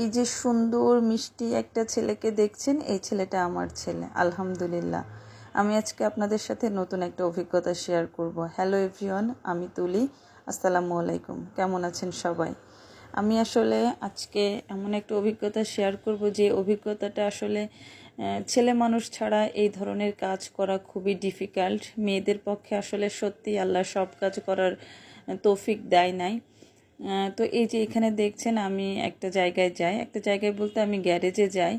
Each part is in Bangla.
এই যে সুন্দর মিষ্টি একটা ছেলেকে দেখছেন, এই ছেলেটা আমার ছেলে। আলহামদুলিল্লাহ, আমি আজকে আপনাদের সাথে নতুন একটা অভিজ্ঞতা শেয়ার করব। হ্যালো এভরিওয়ান, আমি তুলি। আসসালামু আলাইকুম, কেমন আছেন সবাই? আমি আসলে আজকে এমন একটা অভিজ্ঞতা শেয়ার করব যে অভিজ্ঞতাটা আসলে ছেলে মানুষ ছাড়া এই ধরনের কাজ করা খুবই ডিফিকাল্ট। মেয়েদের পক্ষে আসলে সত্যি আল্লাহ সব কাজ করার তৌফিক দেয় নাই। তো এই যে এখানে দেখছেন, আমি একটা জায়গায় বলতে আমি গ্যারেজে যাই।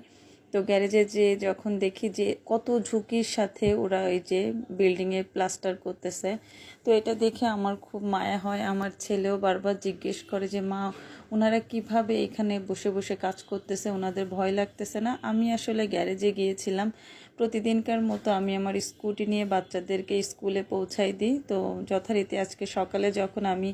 তো গ্যারেজে যে যখন দেখি যে কত ঝুঁকির সাথে ওরা এই যে বিল্ডিংয়ে প্লাস্টার করতেছে, তো এটা দেখে আমার খুব মায়া হয়। আমার ছেলেও বারবার জিজ্ঞেস করে যে মা, ওনারা কিভাবে এখানে বসে বসে কাজ করতেছে, ওনাদের ভয় লাগতেছে না? আমি আসলে গ্যারেজে গিয়েছিলাম, প্রতিদিনকার মতো আমি আমার স্কুটি নিয়ে বাচ্চাদেরকে স্কুলে পৌঁছাই দিই। তো যথারীতি আজকে সকালে যখন আমি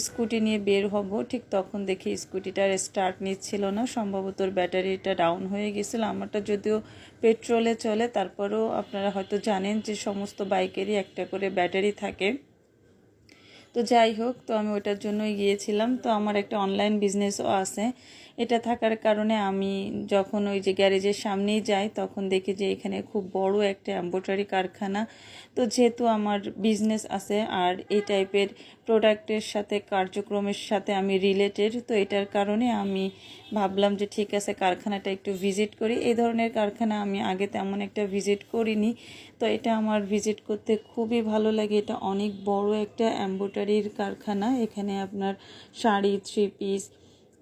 স্কুটি নিয়ে বের হব, ঠিক তখন দেখি স্কুটিটার স্টার্ট নিচ্ছিল না, সম্ভবত ব্যাটারিটা ডাউন হয়ে গেছিলো। আমারটা যদিও পেট্রোলে চলে, তারপরেও আপনারা হয়তো জানেন যে সমস্ত বাইকেরই একটা করে ব্যাটারি থাকে। তো যাই হোক, তো আমি ওটার জন্যই গিয়েছিলাম। তো আমার একটা অনলাইন বিজনেসও আছে, এটা থাকার কারণে আমি যখন ওই যে গ্যারেজের সামনেই যাই, তখন দেখি যে এখানে খুব বড় একটা এমব্রয়ডারি কারখানা। তো যেহেতু আমার বিজনেস আছে আর এই টাইপের প্রোডাক্টের সাথে কার্যক্রমের সাথে আমি রিলেটেড, তো এটার কারণে আমি ভাবলাম যে ঠিক আছে, কারখানাটা একটু ভিজিট করি। এই ধরনের কারখানা আমি আগে তেমন একটা ভিজিট করিনি, তো এটা আমার ভিজিট করতে খুবই ভালো লাগে। এটা অনেক বড় একটা এমব্রয়ডারির কারখানা। এখানে আপনার শাড়ি, থ্রি পিস,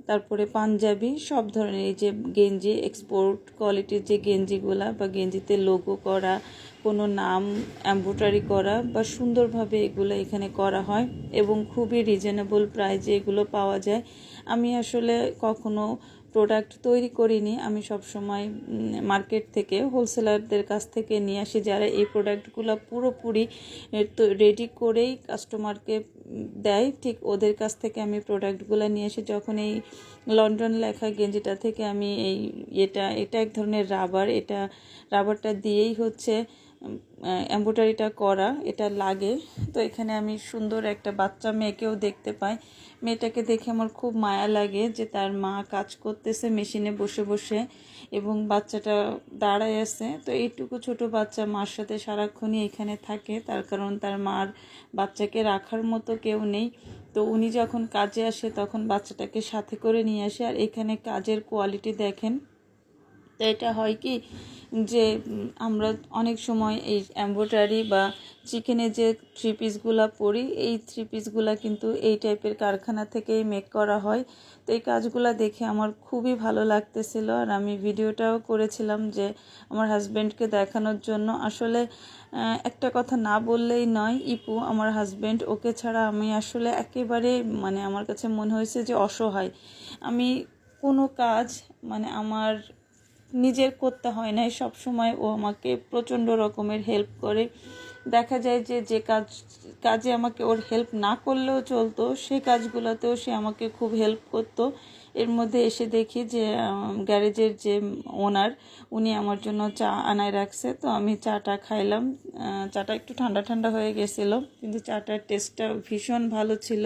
তারপরে পাঞ্জাবি, সব ধরনের এই যে গেঞ্জি, এক্সপোর্ট কোয়ালিটির যে গেঞ্জিগুলা বা গেঞ্জিতে লোগো করা, কোনো নাম এমব্রয়ডারি করা বা সুন্দরভাবে এগুলো এখানে করা হয় এবং খুবই রিজনেবল প্রাইজে এগুলো পাওয়া যায়। আমি আসলে কখনো প্রোডাক্ট তৈরি করিনি, আমি সবসময় মার্কেট থেকে হোলসেলারদের কাছ থেকে নিয়ে আসি, যারা এই প্রোডাক্টগুলো পুরোপুরি রেডি করেই কাস্টমারকে দেয়, ঠিক ওদের কাছ থেকে আমি প্রোডাক্টগুলো নিয়ে আসি। যখন এই লন্ডন লেখা গেঞ্জিটা থেকে আমি এটা এক ধরনের রাবার, এটা রাবারটা দিয়েই হচ্ছে এমব্রয়ডারিটা করা, এটা লাগে। তো এখানে আমি সুন্দর একটা বাচ্চা মেয়েকেও দেখতে পাই। মেয়েটাকে দেখে আমার খুব মায়া লাগে যে তার মা কাজ করতেছে মেশিনে বসে বসে এবং বাচ্চাটা দাঁড়ায় আছে। তো এইটুকু ছোট বাচ্চা মার সাথে সারাক্ষণই এখানে থাকে, তার কারণ তার মার বাচ্চাকে রাখার মতো কেউ নেই। তো উনি যখন কাজে আসে তখন বাচ্চাটাকে সাথে করে নিয়ে আসে। আর এখানে কাজের কোয়ালিটি দেখেন। তো এটা হয় কি যে আমরা অনেক সময় এই এমব্রয়ডারি বা চিকেনের যে থ্রি পিসগুলো পরি, এই থ্রি পিসগুলো কিন্তু এই টাইপের কারখানা থেকেই মেক করা হয়। তো এই কাজগুলো দেখে আমার খুবই ভালো লাগতেছিল, আর আমি ভিডিওটাও করেছিলাম যে আমার হাজব্যান্ডকে দেখানোর জন্য। আসলে একটা কথা না বললেই নয়, ইপু আমার হাজব্যান্ড, ওকে ছাড়া আমি আসলে একেবারে আমার কাছে মনে হয়েছে যে অসহায়। আমি কোনো কাজ আমার নিজের করতে হয় না, সব সময় ও আমাকে প্রচণ্ড রকমের হেল্প করে। দেখা যায় যে যে কাজে আমাকে ওর হেল্প না করলেও চলতো, সেই কাজগুলোতেও সে আমাকে খুব হেল্প করতো। এর মধ্যে এসে দেখি যে গ্যারেজের যে ওনার, উনি আমার জন্য চা আনায় রাখছে। তো আমি চাটা খাইলাম। চাটা একটু ঠান্ডা ঠান্ডা হয়ে গেছিলো, কিন্তু চাটার টেস্টটা ভীষণ ভালো ছিল।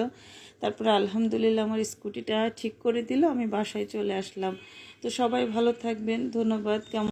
তারপরে আলহামদুলিল্লাহ আমার স্কুটিটা ঠিক করে দিল, আমি বাসায় চলে আসলাম। তো সবাই ভালো থাকবেন, ধন্যবাদ। কেমন